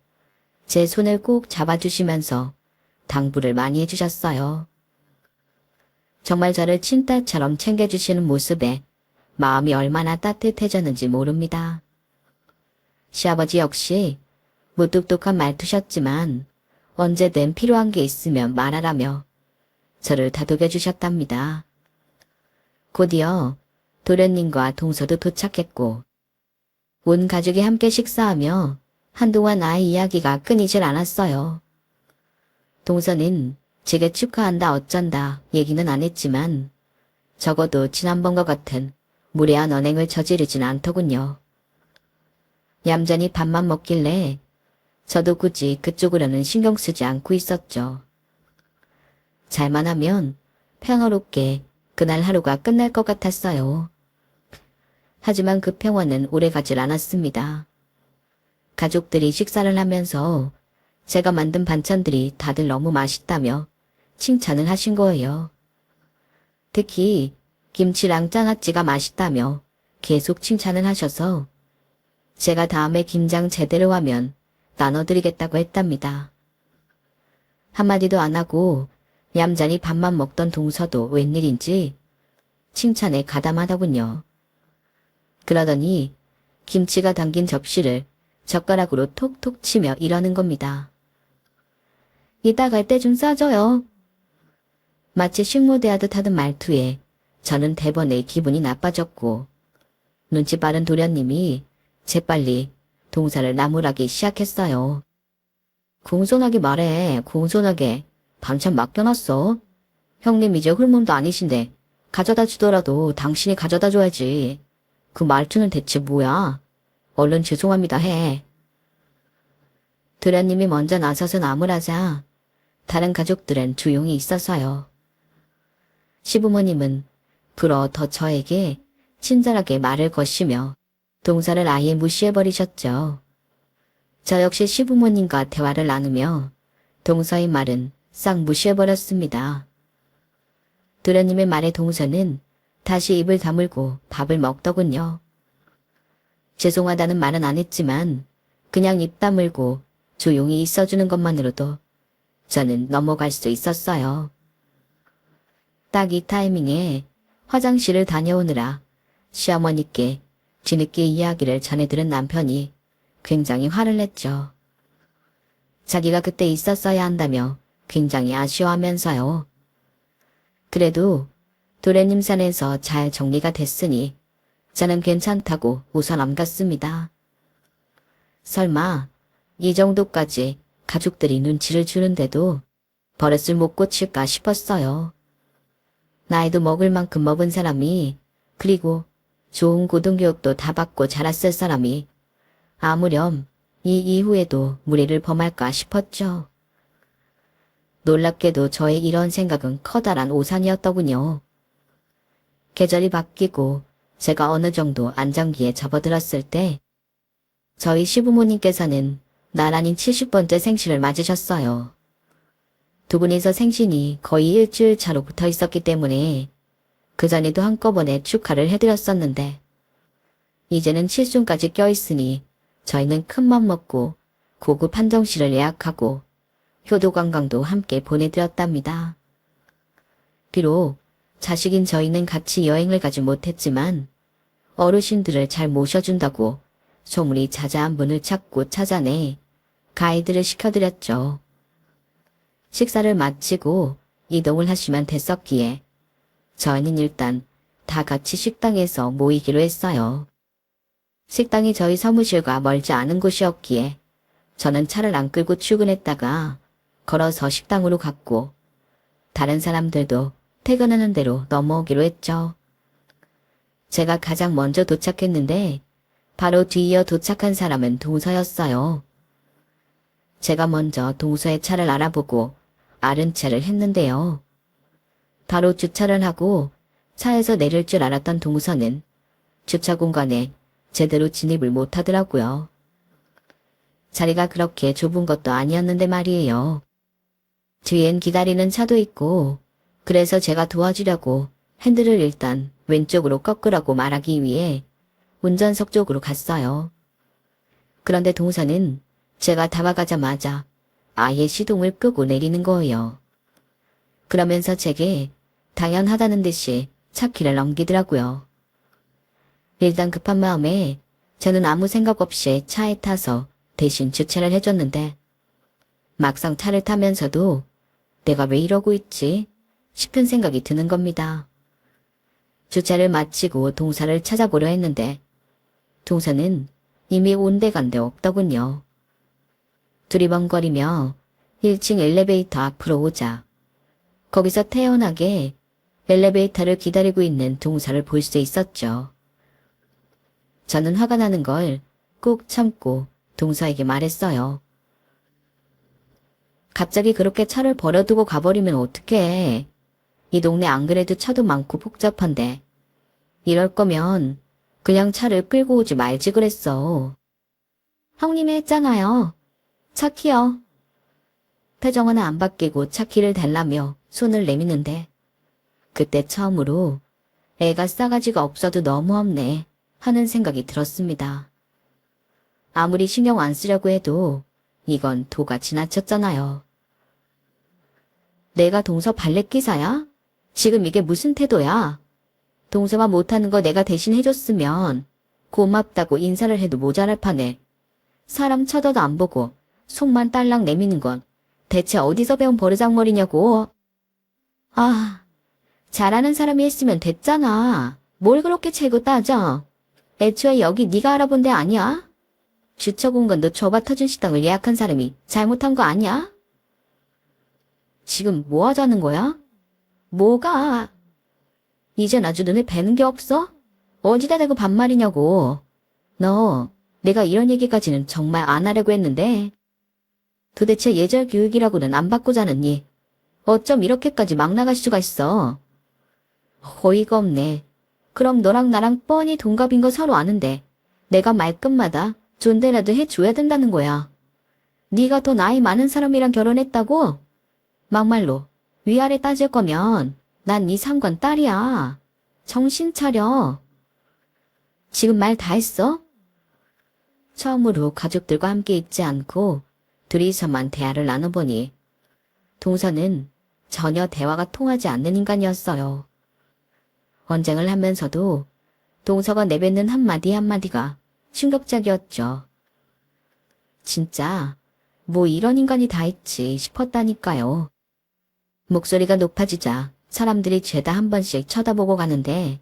제 손을 꼭 잡아주시면서 당부를 많이 해주셨어요. 정말 저를 친딸처럼 챙겨주시는 모습에 마음이 얼마나 따뜻해졌는지 모릅니다. 시아버지 역시 무뚝뚝한 말투셨지만 언제든 필요한 게 있으면 말하라며 저를 다독여 주셨답니다. 곧이어 도련님과 동서도 도착했고 온 가족이 함께 식사하며 한동안 아이 이야기가 끊이질 않았어요. 동서는 제게 축하한다 어쩐다 얘기는 안 했지만 적어도 지난번과 같은 무례한 언행을 저지르진 않더군요. 얌전히 밥만 먹길래 저도 굳이 그쪽으로는 신경 쓰지 않고 있었죠. 잘만 하면 평화롭게 그날 하루가 끝날 것 같았어요. 하지만 그 평화는 오래가질 않았습니다. 가족들이 식사를 하면서 제가 만든 반찬들이 다들 너무 맛있다며 칭찬을 하신 거예요. 특히 김치랑 장아찌가 맛있다며 계속 칭찬을 하셔서 제가 다음에 김장 제대로 하면 나눠드리겠다고 했답니다. 한마디도 안 하고 얌전히 밥만 먹던 동서도 웬일인지 칭찬에 가담하더군요. 그러더니 김치가 담긴 접시를 젓가락으로 톡톡 치며 이러는 겁니다. 이따 갈 때 좀 싸줘요. 마치 식모대하듯 하던 말투에 저는 대번에 기분이 나빠졌고 눈치 빠른 도련님이 재빨리 동사를 나무라기 시작했어요. 공손하게 말해, 공손하게. 반찬 맡겨놨어. 형님 이제 홀몸도 아니신데 가져다 주더라도 당신이 가져다 줘야지. 그 말투는 대체 뭐야? 얼른 죄송합니다 해. 도련님이 먼저 나서서 나무라자 다른 가족들은 조용히 있었어요. 시부모님은 불어 더 저에게 친절하게 말을 거시며 동사를 아예 무시해버리셨죠. 저 역시 시부모님과 대화를 나누며 동서의 말은 싹 무시해버렸습니다. 도련님의 말에 동서는 다시 입을 다물고 밥을 먹더군요. 죄송하다는 말은 안 했지만 그냥 입 다물고 조용히 있어주는 것만으로도 저는 넘어갈 수 있었어요. 딱 이 타이밍에 화장실을 다녀오느라 시어머니께 뒤늦게 이야기를 전해들은 남편이 굉장히 화를 냈죠. 자기가 그때 있었어야 한다며 굉장히 아쉬워하면서요. 그래도 도련님 산에서 잘 정리가 됐으니 저는 괜찮다고 우선 남겼습니다. 설마 이 정도까지 가족들이 눈치를 주는데도 버릇을 못 고칠까 싶었어요. 나이도 먹을 만큼 먹은 사람이, 그리고 좋은 고등교육도 다 받고 자랐을 사람이 아무렴 이 이후에도 무리를 범할까 싶었죠. 놀랍게도 저의 이런 생각은 커다란 오산이었더군요. 계절이 바뀌고 제가 어느 정도 안정기에 접어들었을 때 저희 시부모님께서는 나란히 70번째 생신을 맞으셨어요. 두 분이서 생신이 거의 일주일 차로 붙어 있었기 때문에 그전에도 한꺼번에 축하를 해드렸었는데 이제는 칠순까지 껴있으니 저희는 큰맘 먹고 고급 한정실을 예약하고 효도관광도 함께 보내드렸답니다. 비록 자식인 저희는 같이 여행을 가지 못했지만 어르신들을 잘 모셔준다고 소문이 자자한 분을 찾고 찾아내 가이드를 시켜드렸죠. 식사를 마치고 이동을 하시면 됐었기에 저희는 일단 다 같이 식당에서 모이기로 했어요. 식당이 저희 사무실과 멀지 않은 곳이었기에 저는 차를 안 끌고 출근했다가 걸어서 식당으로 갔고 다른 사람들도 퇴근하는 대로 넘어오기로 했죠. 제가 가장 먼저 도착했는데 바로 뒤이어 도착한 사람은 동서였어요. 제가 먼저 동서의 차를 알아보고 아른차를 했는데요. 바로 주차를 하고 차에서 내릴 줄 알았던 동서는 주차 공간에 제대로 진입을 못하더라고요. 자리가 그렇게 좁은 것도 아니었는데 말이에요. 뒤엔 기다리는 차도 있고 그래서 제가 도와주려고 핸들을 일단 왼쪽으로 꺾으라고 말하기 위해 운전석 쪽으로 갔어요. 그런데 동서는 제가 다가가자마자 아예 시동을 끄고 내리는 거예요. 그러면서 제게 당연하다는 듯이 차 키를 넘기더라고요. 일단 급한 마음에 저는 아무 생각 없이 차에 타서 대신 주차를 해줬는데 막상 차를 타면서도 내가 왜 이러고 있지 싶은 생각이 드는 겁니다. 주차를 마치고 동서를 찾아보려 했는데 동서는 이미 온데간데 없더군요. 두리번거리며 1층 엘리베이터 앞으로 오자 거기서 태연하게 엘리베이터를 기다리고 있는 동서를 볼 수 있었죠. 저는 화가 나는 걸 꾹 참고 동서에게 말했어요. 갑자기 그렇게 차를 버려두고 가버리면 어떡해. 이 동네 안 그래도 차도 많고 복잡한데 이럴 거면 그냥 차를 끌고 오지 말지 그랬어. 형님이 했잖아요. 차 키요. 표정은 안 바뀌고 차 키를 달라며 손을 내미는데 그때 처음으로 애가 싸가지가 없어도 너무 없네 하는 생각이 들었습니다. 아무리 신경 안 쓰려고 해도 이건 도가 지나쳤잖아요. 내가 동서 발렛기사야? 지금 이게 무슨 태도야? 동서가 못하는 거 내가 대신 해줬으면 고맙다고 인사를 해도 모자랄 판에 사람 쳐다도 안 보고 속만 딸랑 내미는 건 대체 어디서 배운 버르장머리냐고. 아, 잘하는 사람이 했으면 됐잖아. 뭘 그렇게 채고 따져. 애초에 여기 네가 알아본 데 아니야? 주처공간도 좁아 터진 식당을 예약한 사람이 잘못한 거 아니야? 지금 뭐 하자는 거야? 뭐가? 이젠 아주 눈에 뵈는 게 없어? 어디다 대고 반말이냐고. 너, 내가 이런 얘기까지는 정말 안 하려고 했는데 도대체 예절 교육이라고는 안 받고 자느니 어쩜 이렇게까지 막 나갈 수가 있어. 어이가 없네. 그럼 너랑 나랑 뻔히 동갑인 거 서로 아는데 내가 말끝마다 존대라도 해줘야 된다는 거야. 네가 더 나이 많은 사람이랑 결혼했다고? 막말로 위아래 따질 거면 난 네 상관 딸이야. 정신 차려. 지금 말 다 했어? 처음으로 가족들과 함께 있지 않고 둘이서만 대화를 나눠보니 동서는 전혀 대화가 통하지 않는 인간이었어요. 언쟁을 하면서도 동서가 내뱉는 한마디 한마디가 충격적이었죠. 진짜 뭐 이런 인간이 다 있지 싶었다니까요. 목소리가 높아지자 사람들이 죄다 한 번씩 쳐다보고 가는데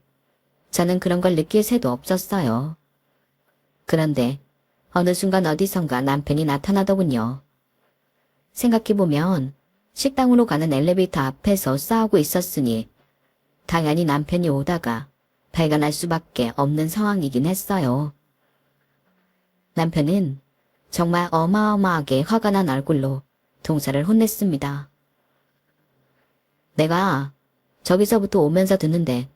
저는 그런 걸 느낄 새도 없었어요. 그런데 어느 순간 어디선가 남편이 나타나더군요. 생각해보면 식당으로 가는 엘리베이터 앞에서 싸우고 있었으니 당연히 남편이 오다가 발견할 수밖에 없는 상황이긴 했어요. 남편은 정말 어마어마하게 화가 난 얼굴로 동서를 혼냈습니다. 내가 저기서부터 오면서 듣는데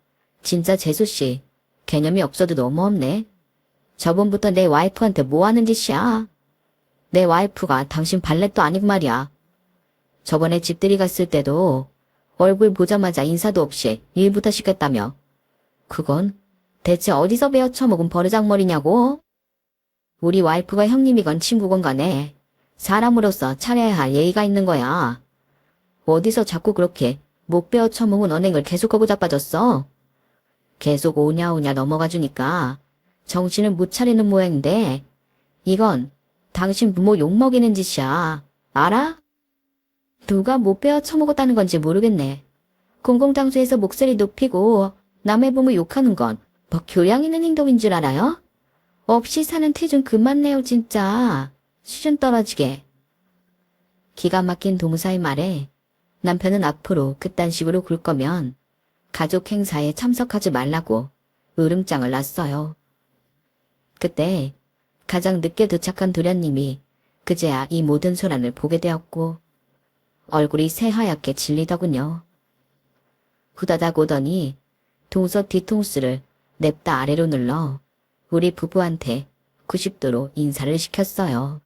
진짜 재수씨 개념이 없어도 너무 없네. 저번부터 내 와이프한테 뭐 하는 짓이야? 내 와이프가 당신 발렛도 아니고 말이야. 저번에 집들이 갔을 때도 얼굴 보자마자 인사도 없이 일부터 시켰다며. 그건 대체 어디서 배워 처먹은 버르장머리냐고? 우리 와이프가 형님이건 친구건 간에 사람으로서 차려야 할 예의가 있는 거야. 어디서 자꾸 그렇게 못 배워 처먹은 언행을 계속하고 자빠졌어? 계속 오냐오냐 넘어가 주니까 정신을 못 차리는 모양인데 이건 당신 부모 욕먹이는 짓이야. 알아? 누가 못 배워 처먹었다는 건지 모르겠네. 공공장소에서 목소리 높이고 남의 부모 욕하는 건 뭐 교양 있는 행동인 줄 알아요? 없이 사는 티 좀 그만 내요 진짜. 수준 떨어지게. 기가 막힌 동사의 말에 남편은 앞으로 그딴 식으로 굴 거면 가족 행사에 참석하지 말라고 으름장을 놨어요. 그때 가장 늦게 도착한 도련님이 그제야 이 모든 소란을 보게 되었고 얼굴이 새하얗게 질리더군요. 후다닥 오더니 동서 뒤통수를 냅다 아래로 눌러 우리 부부한테 90도로 인사를 시켰어요.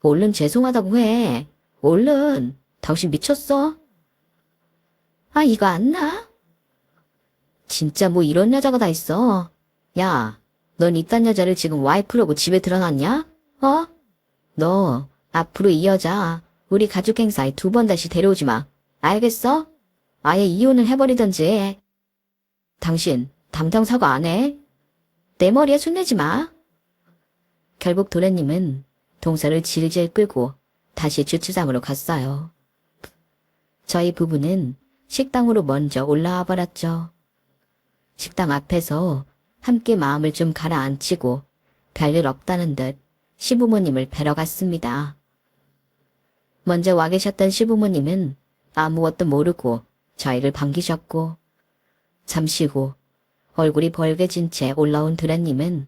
얼른 죄송하다고 해. 얼른. 당신 미쳤어? 아, 이거 안 나? 진짜 뭐 이런 여자가 다 있어. 야, 넌 이딴 여자를 지금 와이프라고 집에 들어놨냐? 어? 너 앞으로 이 여자 우리 가족 행사에 2번 다시 데려오지 마. 알겠어? 아예 이혼을 해버리던지 해. 당신 당장 사과 안 해? 내 머리에 손대지 마. 결국 도련님은 동서를 질질 끌고 다시 주차장으로 갔어요. 저희 부부는 식당으로 먼저 올라와 버렸죠. 식당 앞에서 함께 마음을 좀 가라앉히고 별일 없다는 듯 시부모님을 뵈러 갔습니다. 먼저 와 계셨던 시부모님은 아무것도 모르고 저희를 반기셨고 잠시 후 얼굴이 벌개진 채 올라온 도련님은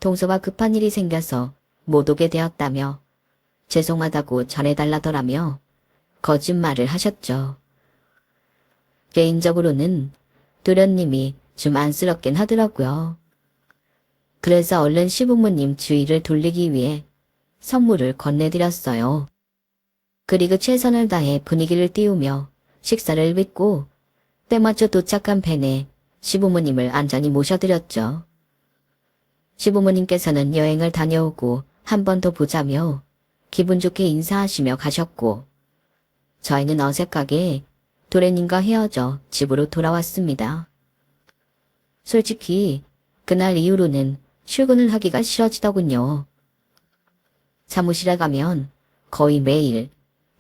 동서가 급한 일이 생겨서 못 오게 되었다며 죄송하다고 전해달라더라며 거짓말을 하셨죠. 개인적으로는 도련님이 좀 안쓰럽긴 하더라고요. 그래서 얼른 시부모님 주의를 돌리기 위해 선물을 건네드렸어요. 그리고 최선을 다해 분위기를 띄우며 식사를 믿고 때맞춰 도착한 벤에 시부모님을 안전히 모셔드렸죠. 시부모님께서는 여행을 다녀오고 한 번 더 보자며 기분 좋게 인사하시며 가셨고, 저희는 어색하게 도련님과 헤어져 집으로 돌아왔습니다. 솔직히 그날 이후로는 출근을 하기가 싫어지더군요. 사무실에 가면 거의 매일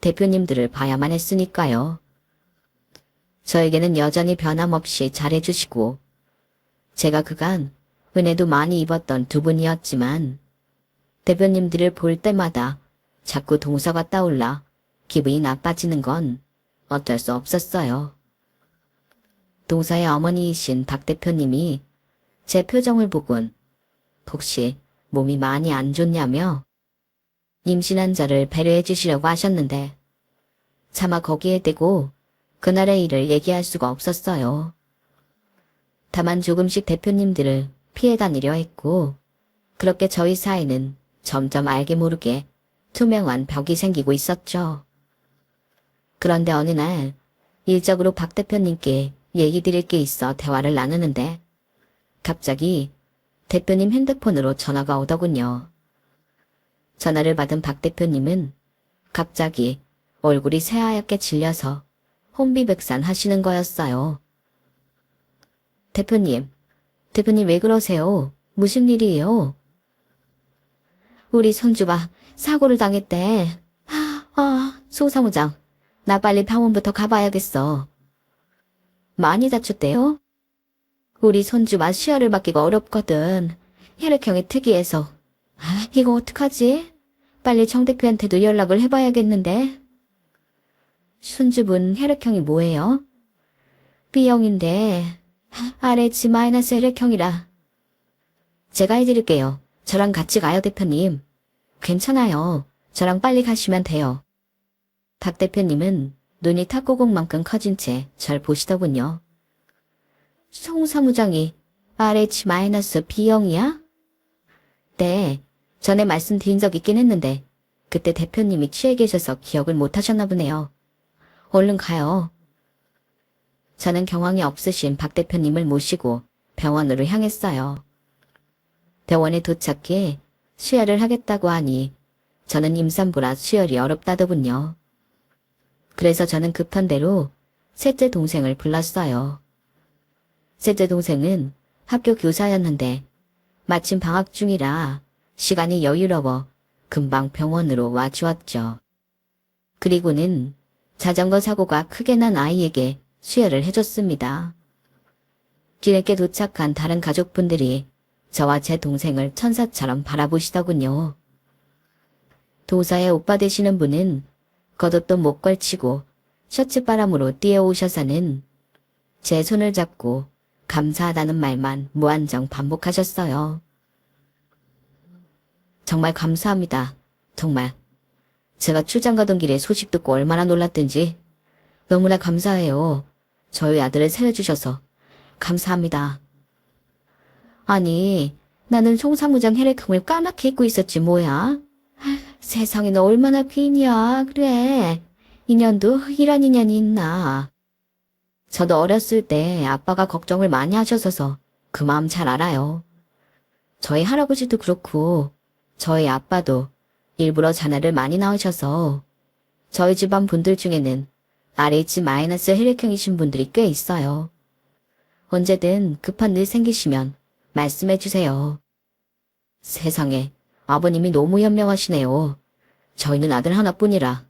대표님들을 봐야만 했으니까요. 저에게는 여전히 변함없이 잘해주시고, 제가 그간 은혜도 많이 입었던 두 분이었지만, 대표님들을 볼 때마다 자꾸 동서가 떠올라 기분이 나빠지는 건 어쩔 수 없었어요. 동서의 어머니이신 박 대표님이 제 표정을 보곤 혹시 몸이 많이 안 좋냐며 임신한 저를 배려해 주시려고 하셨는데, 차마 거기에 대고 그날의 일을 얘기할 수가 없었어요. 다만 조금씩 대표님들을 피해 다니려 했고, 그렇게 저희 사이는 점점 알게 모르게 투명한 벽이 생기고 있었죠. 그런데 어느 날 일적으로 박 대표님께 얘기 드릴 게 있어 대화를 나누는데, 갑자기 대표님 핸드폰으로 전화가 오더군요. 전화를 받은 박 대표님은 갑자기 얼굴이 새하얗게 질려서 혼비백산 하시는 거였어요. 대표님 왜 그러세요? 무슨 일이에요? 우리 손주가 사고를 당했대. 소사무장, 나 빨리 병원부터 가봐야겠어. 많이 다쳤대요? 우리 손주가 시야를 받기가 어렵거든. 혈액형이 특이해서. 이거 어떡하지? 빨리 정 대표한테도 연락을 해봐야겠는데. 손주분 혈액형이 뭐예요? B형인데 RH- 혈액형이라. 제가 해드릴게요. 저랑 같이 가요, 대표님. 괜찮아요. 저랑 빨리 가시면 돼요. 박 대표님은 눈이 탁구공만큼 커진 채 절 보시더군요. 송 사무장이 RH- B형이야? 네, 전에 말씀드린 적 있긴 했는데 그때 대표님이 취해 계셔서 기억을 못 하셨나 보네요. 얼른 가요. 저는 경황이 없으신 박 대표님을 모시고 병원으로 향했어요. 병원에 도착해 수혈을 하겠다고 하니 저는 임산부라 수혈이 어렵다더군요. 그래서 저는 급한 대로 셋째 동생을 불렀어요. 셋째 동생은 학교 교사였는데 마침 방학 중이라 시간이 여유로워 금방 병원으로 와주었죠. 그리고는 자전거 사고가 크게 난 아이에게 수혈을 해줬습니다. 뒤늦게 도착한 다른 가족분들이 저와 제 동생을 천사처럼 바라보시더군요. 도사의 오빠 되시는 분은 겉옷도 못 걸치고 셔츠바람으로 뛰어오셔서는 제 손을 잡고 감사하다는 말만 무한정 반복하셨어요. 정말 감사합니다. 정말. 제가 출장 가던 길에 소식 듣고 얼마나 놀랐든지 너무나 감사해요. 저희 아들을 살려주셔서 감사합니다. 아니, 나는 송사무장 혈액형을 까맣게 잊고 있었지 뭐야. 세상에 너 얼마나 귀인이야. 그래. 인연도 이런 인연이 있나. 저도 어렸을 때 아빠가 걱정을 많이 하셔서 그 마음 잘 알아요. 저희 할아버지도 그렇고 저희 아빠도 일부러 자네를 많이 낳으셔서 저희 집안 분들 중에는 RH- 혈액형이신 분들이 꽤 있어요. 언제든 급한 일 생기시면 말씀해 주세요. 세상에, 아버님이 너무 현명하시네요. 저희는 아들 하나뿐이라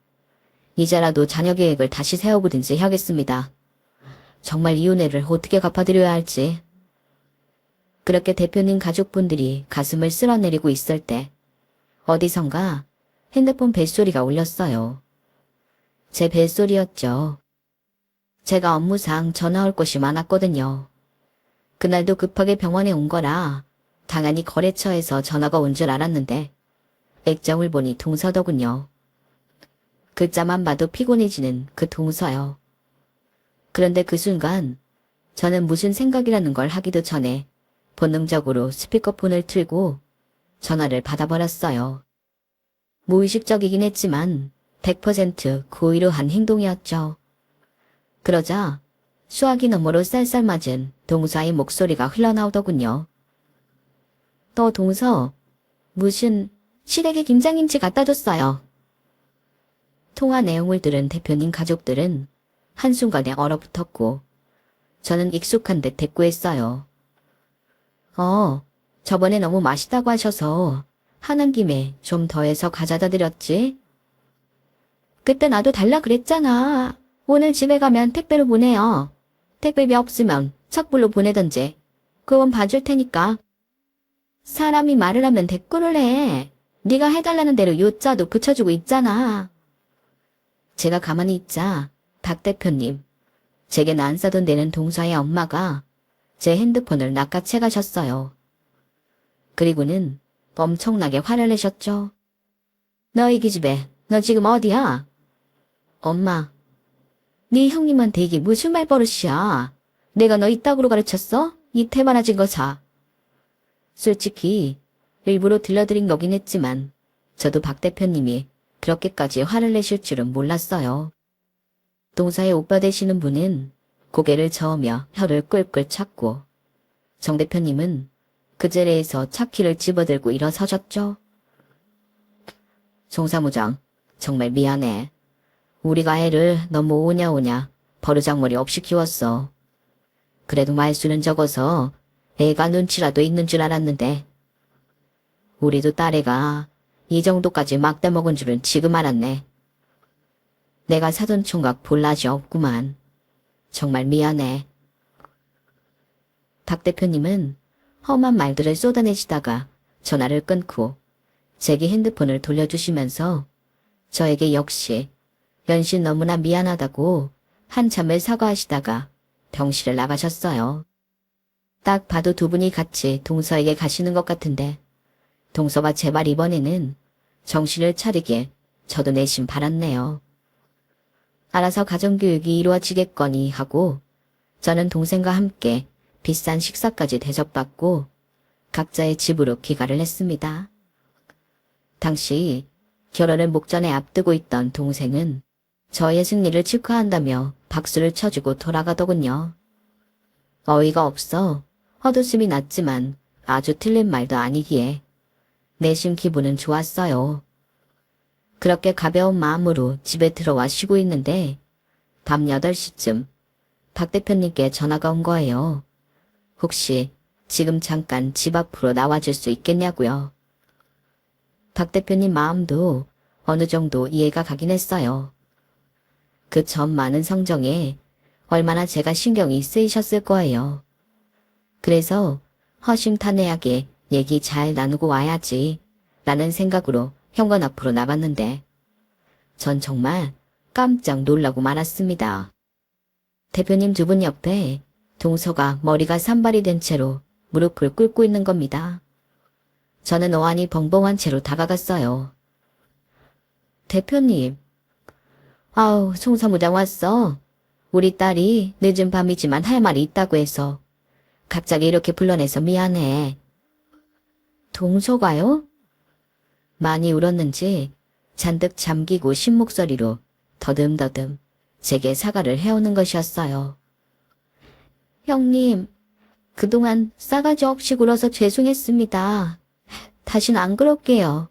이제라도 자녀 계획을 다시 세워보든지 하겠습니다. 정말 이 은혜를 어떻게 갚아드려야 할지. 그렇게 대표님 가족분들이 가슴을 쓸어내리고 있을 때 어디선가 핸드폰 벨소리가 울렸어요. 제 벨소리였죠. 제가 업무상 전화 올 곳이 많았거든요. 그날도 급하게 병원에 온 거라 당연히 거래처에서 전화가 온 줄 알았는데 액정을 보니 동서더군요. 글자만 봐도 피곤해지는 그 동서요. 그런데 그 순간 저는 무슨 생각이라는 걸 하기도 전에 본능적으로 스피커폰을 틀고 전화를 받아버렸어요. 무의식적이긴 했지만 100% 고의로 한 행동이었죠. 그러자 수화기 너머로 쌀쌀맞은 동서의 목소리가 흘러나오더군요. 너 동서, 무슨 시댁에 김장김치 갖다 줬어요. 통화 내용을 들은 대표님 가족들은 한순간에 얼어붙었고 저는 익숙한 듯 대꾸했어요. 저번에 너무 맛있다고 하셔서 하는 김에 좀 더해서 가져다 드렸지? 그때 나도 달라 그랬잖아. 오늘 집에 가면 택배로 보내요. 택배비 없으면 척불로 보내던지. 그건 봐줄 테니까. 사람이 말을 하면 대꾸를 해. 네가 해달라는 대로 요자도 붙여주고 있잖아. 제가 가만히 있자 박 대표님, 제겐 안 싸던 데는 동서의 엄마가 제 핸드폰을 낚아채 가셨어요. 그리고는 엄청나게 화를 내셨죠. 너 이 기집애, 너 지금 어디야? 엄마, 네 형님한테 이게 무슨 말버릇이야. 내가 너 이따구로 가르쳤어? 이 태만해진 거 사. 솔직히 일부러 들려드린 거긴 했지만 저도 박 대표님이 그렇게까지 화를 내실 줄은 몰랐어요. 동서의 오빠 되시는 분은 고개를 저으며 혀를 꿀꿀 찼고 정 대표님은 그 자리에서 차키를 집어들고 일어서셨죠. 송 사무장, 정말 미안해. 우리가 애를 너무 오냐오냐 버르장머리 없이 키웠어. 그래도 말수는 적어서 애가 눈치라도 있는 줄 알았는데 우리도 딸애가 이 정도까지 막대 먹은 줄은 지금 알았네. 내가 사돈 총각 볼 낯이 없구만. 정말 미안해. 박 대표님은 험한 말들을 쏟아내시다가 전화를 끊고 제게 핸드폰을 돌려주시면서 저에게 역시 연신 너무나 미안하다고 한참을 사과하시다가 병실을 나가셨어요. 딱 봐도 두 분이 같이 동서에게 가시는 것 같은데 동서가 제발 이번에는 정신을 차리게 저도 내심 바랐네요. 알아서 가정교육이 이루어지겠거니 하고 저는 동생과 함께 비싼 식사까지 대접받고 각자의 집으로 귀가를 했습니다. 당시 결혼을 목전에 앞두고 있던 동생은 저의 승리를 축하한다며 박수를 쳐주고 돌아가더군요. 어이가 없어 헛웃음이 났지만 아주 틀린 말도 아니기에 내심 기분은 좋았어요. 그렇게 가벼운 마음으로 집에 들어와 쉬고 있는데 밤 8시쯤 박 대표님께 전화가 온 거예요. 혹시 지금 잠깐 집 앞으로 나와줄 수 있겠냐고요. 박 대표님 마음도 어느 정도 이해가 가긴 했어요. 그 전 많은 성정에 얼마나 제가 신경이 쓰이셨을 거예요. 그래서 허심탄회하게 얘기 잘 나누고 와야지 라는 생각으로 현관 앞으로 나갔는데 전 정말 깜짝 놀라고 말았습니다. 대표님 두 분 옆에 동서가 머리가 산발이 된 채로 무릎을 꿇고 있는 겁니다. 저는 어안이 벙벙한 채로 다가갔어요. 대표님. 아우, 송 사무장 왔어. 우리 딸이 늦은 밤이지만 할 말이 있다고 해서 갑자기 이렇게 불러내서 미안해. 동서가요? 많이 울었는지 잔뜩 잠기고 쉰 목소리로 더듬더듬 제게 사과를 해오는 것이었어요. 형님, 그동안 싸가지 없이 굴어서 죄송했습니다. 다신 안 그럴게요.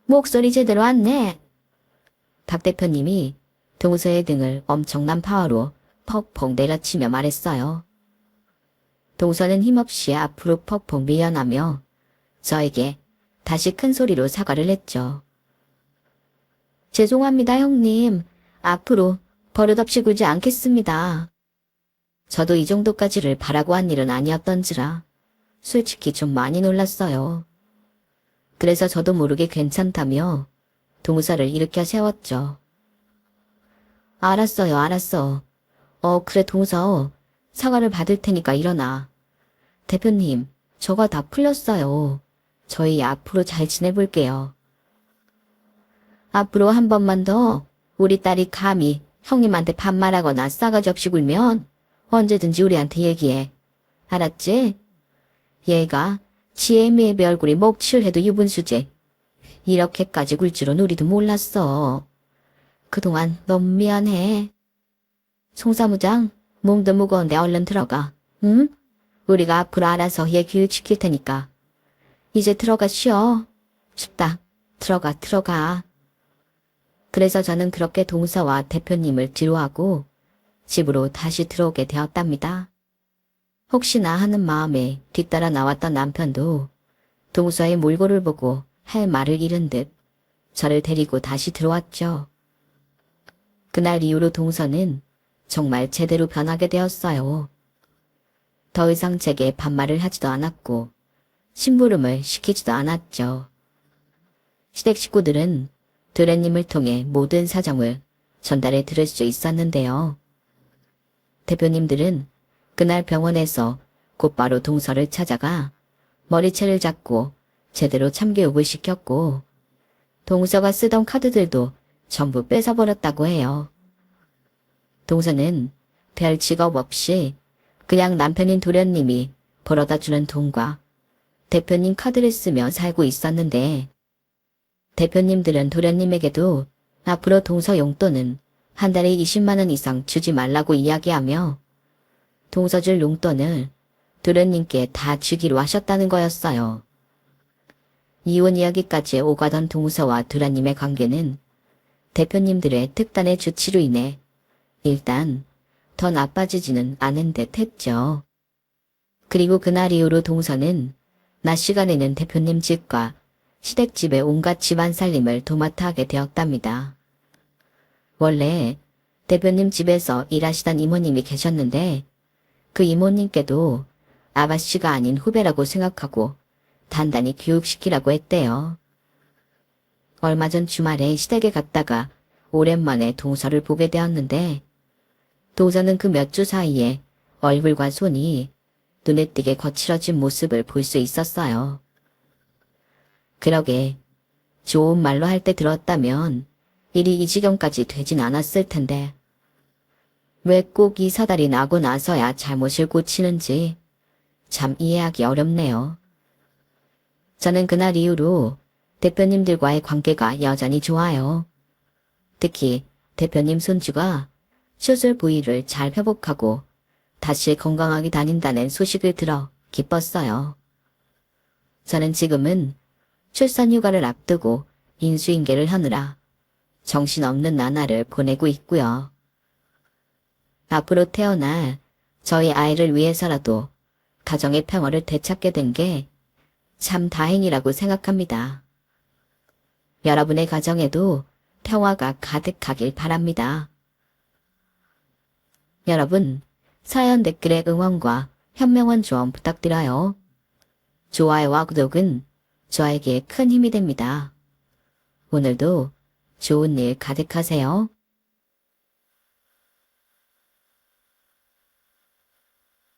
목소리 제대로 안 내. 박 대표님이 동서의 등을 엄청난 파워로 퍽퍽 내려치며 말했어요. 동서는 힘없이 앞으로 퍽퍽 밀려나며 저에게 다시 큰 소리로 사과를 했죠. 죄송합니다, 형님. 앞으로 버릇없이 굴지 않겠습니다. 저도 이 정도까지를 바라고 한 일은 아니었던지라 솔직히 좀 많이 놀랐어요. 그래서 저도 모르게 괜찮다며 동서를 일으켜 세웠죠. 알았어요, 알았어. 그래 동서, 사과를 받을 테니까 일어나. 대표님, 저가 다 풀렸어요. 저희 앞으로 잘 지내볼게요. 앞으로 한 번만 더 우리 딸이 감히 형님한테 반말하거나 싸가지 없이 굴면 언제든지 우리한테 얘기해. 알았지? 얘가 지혜미의 얼굴이 목칠해도 유분수지. 이렇게까지 굴 줄은 우리도 몰랐어. 그동안 너무 미안해. 송 사무장, 몸도 무거운데 얼른 들어가. 응? 우리가 앞으로 알아서 얘 교육시킬 테니까. 이제 들어가 쉬어. 춥다. 들어가. 그래서 저는 그렇게 동서와 대표님을 뒤로하고 집으로 다시 들어오게 되었답니다. 혹시나 하는 마음에 뒤따라 나왔던 남편도 동서의 몰골을 보고 할 말을 잃은 듯 저를 데리고 다시 들어왔죠. 그날 이후로 동서는 정말 제대로 변하게 되었어요. 더 이상 제게 반말을 하지도 않았고 심부름을 시키지도 않았죠. 시댁 식구들은 도련님을 통해 모든 사정을 전달해 들을 수 있었는데요. 대표님들은 그날 병원에서 곧바로 동서를 찾아가 머리채를 잡고 제대로 참교육을 시켰고 동서가 쓰던 카드들도 전부 뺏어버렸다고 해요. 동서는 별 직업 없이 그냥 남편인 도련님이 벌어다 주는 돈과 대표님 카드를 쓰며 살고 있었는데 대표님들은 도련님에게도 앞으로 동서 용돈은 한 달에 20만 원 이상 주지 말라고 이야기하며 동서 줄 용돈을 도련님께 다 주기로 하셨다는 거였어요. 이혼 이야기까지 오가던 동서와 도련님의 관계는 대표님들의 특단의 조치로 인해 일단 더 나빠지지는 않은 듯 했죠. 그리고 그날 이후로 동서는 낮 시간에는 대표님 집과 시댁집의 온갖 집안 살림을 도맡아 하게 되었답니다. 원래 대표님 집에서 일하시던 이모님이 계셨는데 그 이모님께도 아바씨가 아닌 후배라고 생각하고 단단히 교육시키라고 했대요. 얼마 전 주말에 시댁에 갔다가 오랜만에 동서를 보게 되었는데 동서는 그 몇 주 사이에 얼굴과 손이 눈에 띄게 거칠어진 모습을 볼 수 있었어요. 그러게 좋은 말로 할 때 들었다면 일이 이 지경까지 되진 않았을 텐데 왜 꼭 이 사달이 나고 나서야 잘못을 고치는지 참 이해하기 어렵네요. 저는 그날 이후로 대표님들과의 관계가 여전히 좋아요. 특히 대표님 손주가 수술 부위를 잘 회복하고 다시 건강하게 다닌다는 소식을 들어 기뻤어요. 저는 지금은 출산 휴가를 앞두고 인수인계를 하느라 정신없는 나날을 보내고 있고요. 앞으로 태어날 저희 아이를 위해서라도 가정의 평화를 되찾게 된 게 참 다행이라고 생각합니다. 여러분의 가정에도 평화가 가득하길 바랍니다. 여러분, 사연 댓글에 응원과 현명한 조언 부탁드려요. 좋아요와 구독은 저에게 큰 힘이 됩니다. 오늘도 좋은 일 가득하세요.